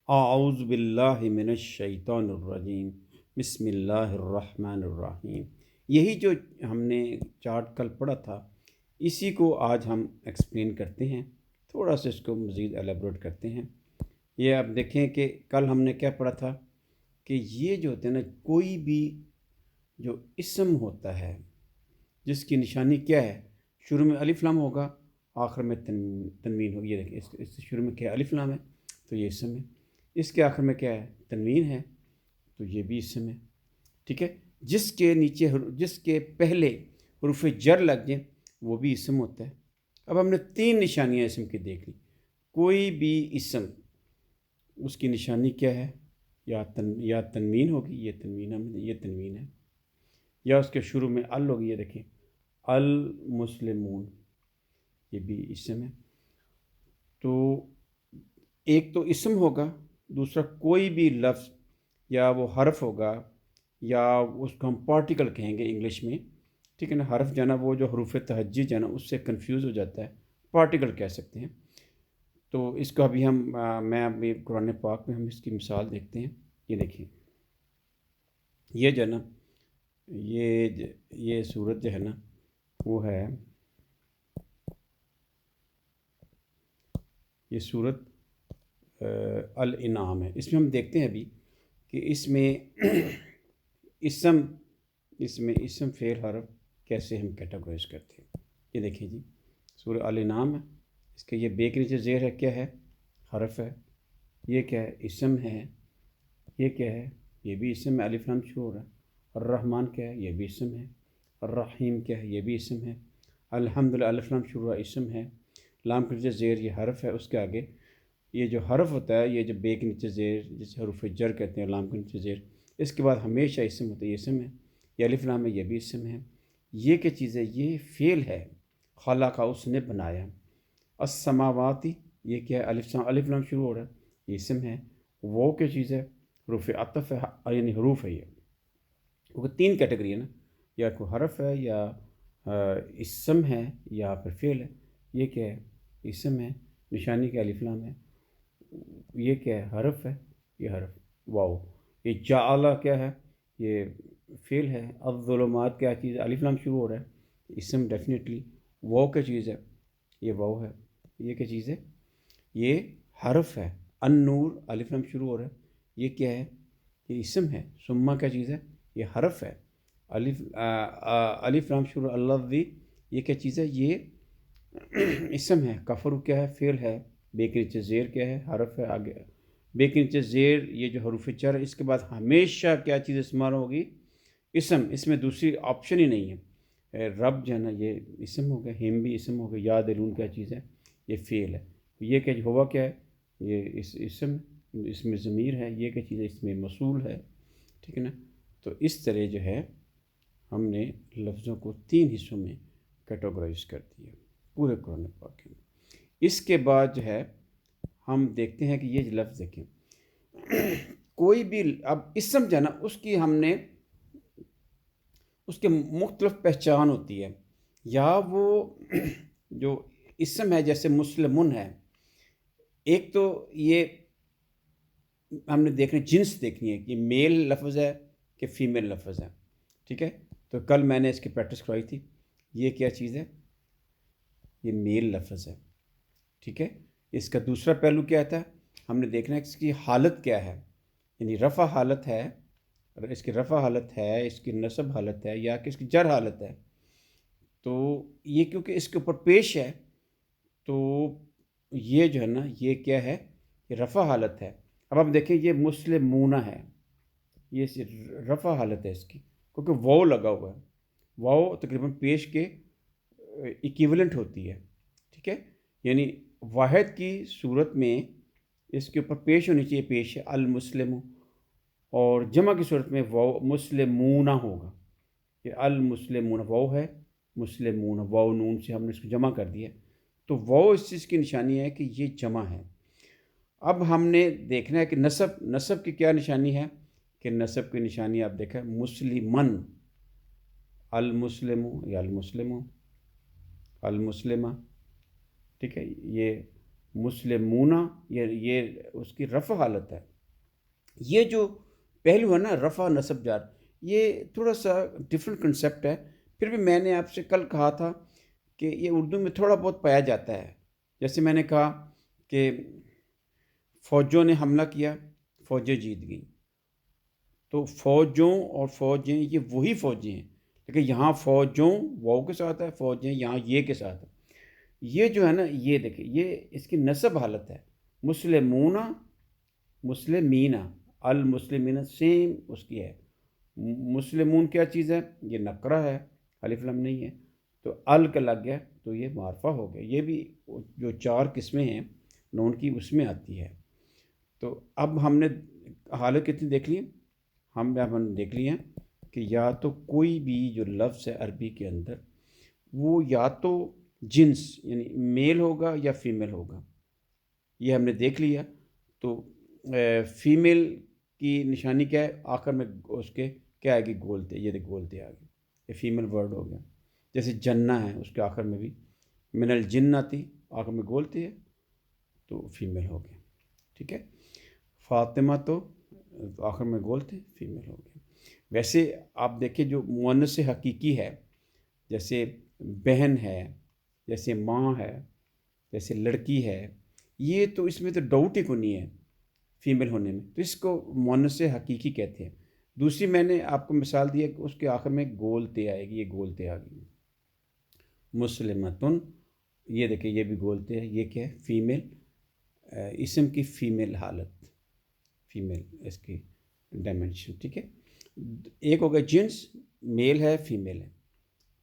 اعوذ باللہ من الشیطان الرجیم، بسم اللہ الرحمن الرحیم۔ یہی جو ہم نے چارٹ کل پڑھا تھا، اسی کو آج ہم ایکسپلین کرتے ہیں، تھوڑا سا اس کو مزید ایلیبریٹ کرتے ہیں۔ یہ آپ دیکھیں کہ کل ہم نے کیا پڑھا تھا کہ یہ جو ہوتے ہیں نا، کوئی بھی جو اسم ہوتا ہے جس کی نشانی کیا ہے، شروع میں الف لام ہوگا، آخر میں تنوین ہوگی۔ یہ دیکھیں، اس سے شروع میں کیا الف لام ہے تو یہ اسم ہے، اس کے آخر میں کیا ہے تنوین ہے تو یہ بھی اسم ہے، ٹھیک ہے۔ جس کے نیچے جس کے پہلے حروف جر لگ جائیں وہ بھی اسم ہوتا ہے۔ اب ہم نے تین نشانیاں اسم کی دیکھ لی۔ کوئی بھی اسم، اس کی نشانی کیا ہے، یا تنوین ہوگی، یہ تنوین ہے، یا اس کے شروع میں ال ہوگی، یہ دیکھیں المسلمون، یہ بھی اسم ہے۔ تو ایک تو اسم ہوگا، دوسرا کوئی بھی لفظ یا وہ حرف ہوگا، یا اس کو ہم پارٹیکل کہیں گے انگلش میں، ٹھیک ہے نا۔ حرف جو ہے نا وہ جو حروف تہجی جو ہے نا اس سے کنفیوز ہو جاتا ہے، پارٹیکل کہہ سکتے ہیں۔ تو اس کو ابھی میں ابھی قرآن پاک میں ہم اس کی مثال دیکھتے ہیں۔ یہ دیکھیں، یہ جو ہے نا، یہ صورت جو ہے نا وہ ہے، یہ صورت الانعام ہے۔ اس میں ہم دیکھتے ہیں ابھی کہ اس میں اسم فعل حرف کیسے ہم کیٹاگرائز کرتے ہیں۔ یہ دیکھیں جی، سورہ الانعام ہے، اس کے یہ بے کے نیچے زیر ہے، کیا ہے، حرف ہے۔ یہ کیا ہے، اسم ہے۔ یہ کیا ہے، یہ بھی اسم ہے، الف لام شروع ہو رہا ہے۔ الرحمن کیا ہے، یہ بھی اسم ہے۔ الرحیم کیا ہے، یہ بھی اسم ہے۔ الحمدللہ الف لام شروع ہوا، اسم ہے۔ لام کے نیچے زیر، یہ حرف ہے۔ اس کے آگے یہ جو حرف ہوتا ہے، یہ جو بے کے نیچے زیر جسے حروف جر کہتے ہیں، لام کے نیچے زیر، اس کے بعد ہمیشہ اسم ہوتا ہے، یہ اسم ہے۔ یہ الف لام ہے، یہ بھی اسم ہے۔ یہ کیا چیز ہے، یہ فعل ہے، خلق اس نے بنایا۔ السماواتی، یہ کیا ہے، الف لام شروع ہو رہا ہے، یہ اسم ہے۔ وہ کیا چیز ہے، حروف عطف ہے، یعنی حروف ہے۔ یہ کیونکہ تین کیٹیگری ہے نا، یا کوئی حرف ہے، یا اسم ہے، یا پھر فعل ہے۔ یہ کیا ہے، اسم ہے، نشانی کا الف لام ہے۔ یہ کیا ہے، حرف ہے، یہ حرف واو۔ یہ جعل کیا ہے، یہ فعل ہے۔ الظلمات کیا چیز ہے، الف لام شروع ہو رہا ہے، اسم ڈیفینیٹلی۔ واو کیا چیز ہے، یہ واو ہے۔ یہ کیا چیز ہے، یہ حرف ہے۔ النور الف لام شروع ہو رہا ہے، یہ کیا ہے، یہ اسم ہے۔ ثم کیا چیز ہے، یہ حرف ہے۔ الف لام شروع، الذی، یہ کیا چیز ہے، یہ اسم ہے۔ کفر کیا ہے، فعل ہے۔ بے کے نیچے زیر کیا ہے، حرف ہے۔ آگے بے کے نیچے زیر، یہ جو حروف جر ہے، اس کے بعد ہمیشہ کیا چیز استعمال ہوگی، اسم۔ اس میں دوسری آپشن ہی نہیں ہے۔ رب جو ہے نا، یہ اسم ہو گیا۔ ہم بھی اسم ہو گیا۔ یاد علون کیا چیز ہے، یہ فعل ہے۔ یہ کیا ہوا، کیا ہے، یہ اسم، اس میں ضمیر ہے۔ یہ کیا چیز ہے، اس میں موصول ہے، ٹھیک ہے نا۔ تو اس طرح جو ہے ہم نے لفظوں کو تین حصوں میں کیٹاگرائز کر دیا پورے قرآن پاک میں۔ اس کے بعد جو ہے ہم دیکھتے ہیں کہ یہ لفظ دیکھیں، کوئی بھی اب اسم جو ہے نا، اس کی ہم نے اس کے مختلف پہچان ہوتی ہے۔ یا وہ جو اسم ہے، جیسے مسلمن ہے، ایک تو یہ ہم نے دیکھنا، جنس دیکھنی ہے کہ میل لفظ ہے کہ فیمیل لفظ ہے، ٹھیک ہے۔ تو کل میں نے اس کی پریکٹس کروائی تھی۔ یہ کیا چیز ہے، یہ میل لفظ ہے، ٹھیک ہے۔ اس کا دوسرا پہلو کیا تھا، ہم نے دیکھنا ہے کہ اس کی حالت کیا ہے، یعنی رفع حالت ہے، اس کی رفع حالت ہے، اس کی نصب حالت ہے، یا کہ اس کی جر حالت ہے۔ تو یہ کیونکہ اس کے اوپر پیش ہے، تو یہ جو ہے نا، یہ کیا ہے، یہ رفع حالت ہے۔ اب ہم دیکھیں، یہ مسلمون ہے، یہ رفع حالت ہے اس کی، کیونکہ واو لگا ہوا ہے۔ واو تقریباً پیش کے ایکیولنٹ ہوتی ہے، ٹھیک ہے۔ یعنی واحد کی صورت میں اس کے اوپر پیش ہونی چاہیے، پیش ہے المسلم، اور جمع کی صورت میں واو مسلمون ہوگا۔ یہ المسلمون واو ہے، مسلمون واو نون سے ہم نے اس کو جمع کر دیا، تو واو اس چیز کی نشانی ہے کہ یہ جمع ہے۔ اب ہم نے دیکھنا ہے کہ نصب کی کیا نشانی ہے، کہ نصب کی نشانی آپ دیکھیں، مسلمن، المسلم یا المسلم، المسلمہ، ٹھیک ہے۔ یہ مسلمون، یہ اس کی رفع حالت ہے۔ یہ جو پہلو ہے نا رفع نصب جار، یہ تھوڑا سا ڈفرینٹ کنسیپٹ ہے۔ پھر بھی میں نے آپ سے کل کہا تھا کہ یہ اردو میں تھوڑا بہت پایا جاتا ہے۔ جیسے میں نے کہا کہ فوجوں نے حملہ کیا، فوجیں جیت گئیں، تو فوجوں اور فوجیں یہ وہی فوجیں ہیں، لیکن یہاں فوجوں واو کے ساتھ ہے، فوجیں یہاں یہ کے ساتھ ہے۔ یہ جو ہے نا، یہ دیکھیں، یہ اس کی نصب حالت ہے۔ مسلمون، مسلمین، المسلمین سیم اس کی ہے۔ مسلمون کیا چیز ہے؟ یہ نکرہ ہے، الف لام نہیں ہے، تو ال کا لگ گیا تو یہ معرفہ ہو گیا۔ یہ بھی جو 4 قسمیں ہیں نون کی اس میں آتی ہے۔ تو اب ہم نے حالت کتنی دیکھ لی؟ ہم نے دیکھ لی ہیں کہ یا تو کوئی بھی جو لفظ ہے عربی کے اندر وہ یا تو جنس یعنی میل ہوگا یا فیمیل ہوگا، یہ ہم نے دیکھ لیا۔ تو فیمیل کی نشانی کیا ہے؟ آخر میں اس کے کیا آئے گی؟ گولتے، یہ گولتے آ گئے، یہ فیمیل ورڈ ہو گیا۔ جیسے جنہ ہے، اس کے آخر میں بھی من الجنتی، آخر میں گولتے ہے تو فیمیل ہو گیا، ٹھیک ہے۔ فاطمہ تو آخر میں گولتے، فیمیل ہو گیا۔ ویسے آپ دیکھیں جو مؤنث حقیقی ہے، جیسے بہن ہے، جیسے ماں ہے، جیسے لڑکی ہے، یہ تو اس میں تو ڈاؤٹ ہی کو نہیں ہے فیمیل ہونے میں، تو اس کو مؤنث حقیقی کہتے ہیں۔ دوسری میں نے آپ کو مثال دی ہے کہ اس کے آخر میں گولتے آئے گی، یہ گولتے آ گئی۔ مسلمتن، یہ دیکھیں یہ بھی گولتے ہے، یہ کیا ہے؟ فیمیل، اسم کی فیمیل حالت، فیمیل اس کی ڈائمنشن، ٹھیک ہے۔ ایک ہوگا جنس، میل ہے فیمیل ہے،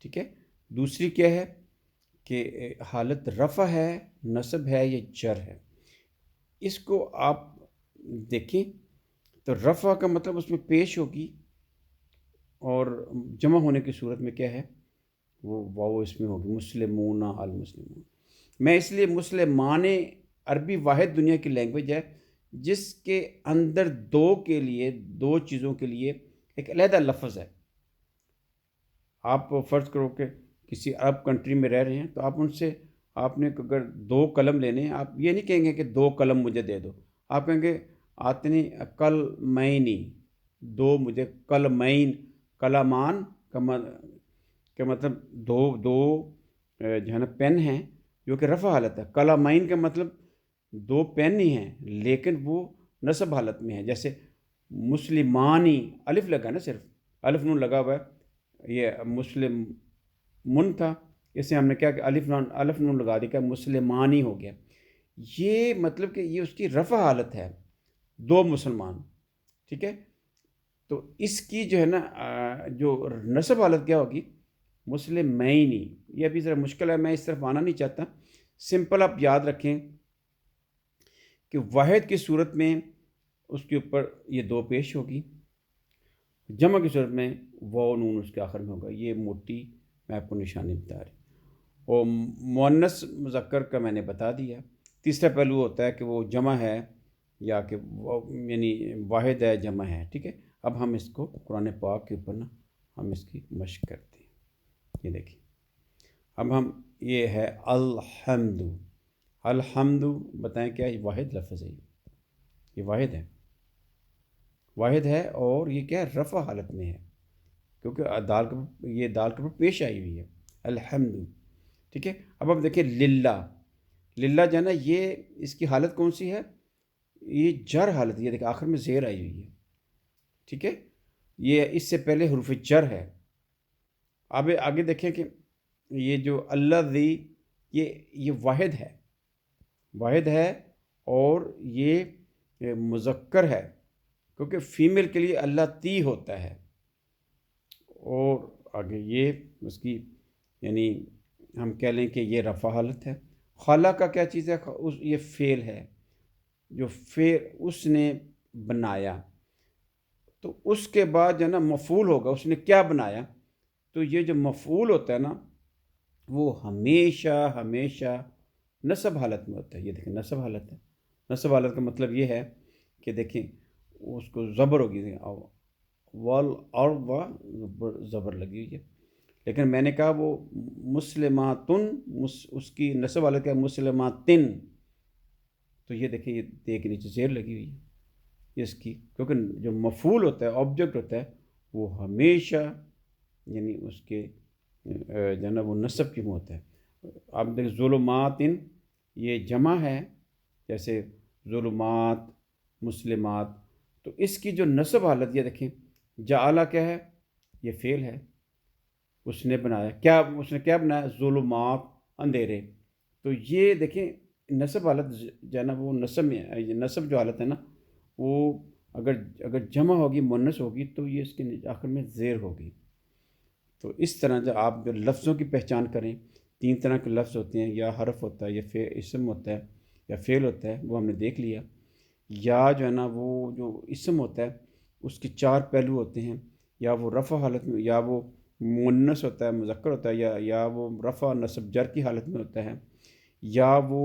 ٹھیک ہے۔ دوسری کیا ہے کہ حالت رفع ہے، نصب ہے یا جر ہے۔ اس کو آپ دیکھیں تو رفع کا مطلب اس میں پیش ہوگی، اور جمع ہونے کی صورت میں کیا ہے؟ وہ واو اس میں ہوگی، مسلمون، المسلمون۔ میں اس لیے مسلمان، عربی واحد دنیا کی لینگویج ہے جس کے اندر دو چیزوں کے لیے ایک علیحدہ لفظ ہے۔ آپ فرض کرو کہ کسی عرب کنٹری میں رہ رہے ہیں، تو آپ نے اگر 2 قلم لینے ہیں، آپ یہ نہیں کہیں گے کہ 2 قلم مجھے دے دو، آپ کہیں گے آتنی قلمینی، 2 مجھے قلمین، قلمان کا مطلب دو جو ہے نا پین ہیں، جو کہ رفع حالت ہے۔ قلمین کا مطلب 2 پین ہی ہیں لیکن وہ نصب حالت میں ہے۔ جیسے مسلمانی، الف لگا نا، صرف الف نون لگا ہوا ہے، یہ مسلم من تھا، اسے ہم نے کیا کہ الف نون لگا دی، کہ مسلمانی ہو گیا۔ یہ مطلب کہ یہ اس کی رفع حالت ہے، 2 مسلمان، ٹھیک ہے۔ تو اس کی جو ہے نا جو نصب حالت کیا ہوگی؟ مسلمینی۔ یہ ابھی ذرا مشکل ہے، میں اس طرف آنا نہیں چاہتا، سمپل آپ یاد رکھیں کہ واحد کی صورت میں اس کے اوپر یہ 2 پیش ہوگی، جمع کی صورت میں واو نون اس کے آخر میں ہوگا۔ یہ موٹی میں آپ کو نشانی بتا رہی، اور مؤنث مذکر کا میں نے بتا دیا۔ تیسرا پہلو ہوتا ہے کہ وہ جمع ہے یا کہ یعنی واحد ہے، جمع ہے، ٹھیک ہے۔ اب ہم اس کو قرآن پاک کے اوپر نا ہم اس کی مشق کرتے ہیں۔ یہ دیکھیں، اب ہم یہ ہے الحمد، الحمد بتائیں کیا؟ یہ واحد لفظ ہے، یہ واحد ہے، واحد ہے، اور یہ کیا ہے؟ رفع حالت میں ہے، کیونکہ دال کے اوپر پیش آئی ہوئی ہے، الحمد، ٹھیک ہے۔ اب آپ دیکھیں للہ، للہ جو ہے نا، یہ اس کی حالت کون سی ہے؟ یہ جر حالت، یہ دیکھیں آخر میں زیر آئی ہوئی ہے، ٹھیک ہے۔ یہ اس سے پہلے حروف جر ہے۔ اب آگے دیکھیں کہ یہ جو الذی، یہ واحد ہے، واحد ہے، اور یہ مذکر ہے، کیونکہ فیمیل کے لیے اللہ تی ہوتا ہے۔ اور آگے یہ اس کی یعنی ہم کہہ لیں کہ یہ رفع حالت ہے۔ خلا کا کیا چیز ہے؟ یہ فعل ہے، جو فعل اس نے بنایا، تو اس کے بعد جو ہے نا مفعول ہوگا، اس نے کیا بنایا، تو یہ جو مفعول ہوتا ہے نا وہ ہمیشہ نصب حالت میں ہوتا ہے۔ یہ دیکھیں نصب حالت ہے، نصب حالت کا مطلب یہ ہے کہ دیکھیں اس کو زبر ہوگی، زبر لگی ہوئی ہے، لیکن میں نے کہا وہ مسلماتن، اس کی نصب حالت کیا ہے؟ مسلماتن، تو یہ دیکھیں یہ تے کے نیچے زیر لگی ہوئی ہے اس کی، کیونکہ جو مفعول ہوتا ہے آبجیکٹ ہوتا ہے وہ ہمیشہ یعنی اس کے جو ہے نا وہ نصب کیوں ہوتا ہے. آپ دیکھیں ظلمات یہ جمع ہے، جیسے ظلمات مسلمات، تو اس کی جو نصب حالت یہ دیکھیں جعلہ کیا ہے، یہ فعل ہے، اس نے بنایا کیا، اس نے کیا بنایا، ظلمات اندھیرے. تو یہ دیکھیں نصب حالت جو ہے نا وہ نصب میں نصب جو حالت ہے نا وہ اگر جمع ہوگی مؤنث ہوگی تو یہ اس کے آخر میں زیر ہوگی. تو اس طرح جب آپ جو لفظوں کی پہچان کریں، 3 طرح کے لفظ ہوتے ہیں، یا حرف ہوتا ہے یا اسم ہوتا ہے یا فعل ہوتا ہے، وہ ہم نے دیکھ لیا. یا جو ہے نا وہ جو اسم ہوتا ہے اس کے 4 پہلو ہوتے ہیں، یا وہ رفع حالت میں، یا وہ مؤنث ہوتا ہے مذکر ہوتا ہے، یا وہ رفع نصب جر کی حالت میں ہوتا ہے، یا وہ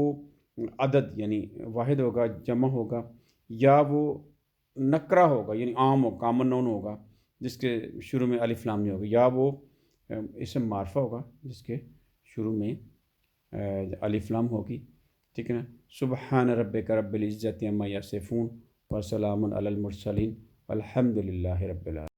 عدد یعنی واحد ہوگا جمع ہوگا، یا وہ نکرہ ہوگا یعنی عام ہوگا کامن نون ہوگا جس کے شروع میں الف لام نہیں ہوگا، یا وہ اسم معرفہ ہوگا جس کے شروع میں الف لام ہوگی. ٹھیک ہے نا. سبحان ربک رب العزت عما یصفون وسلام علی المرسلین والحمد للہ رب العالمین.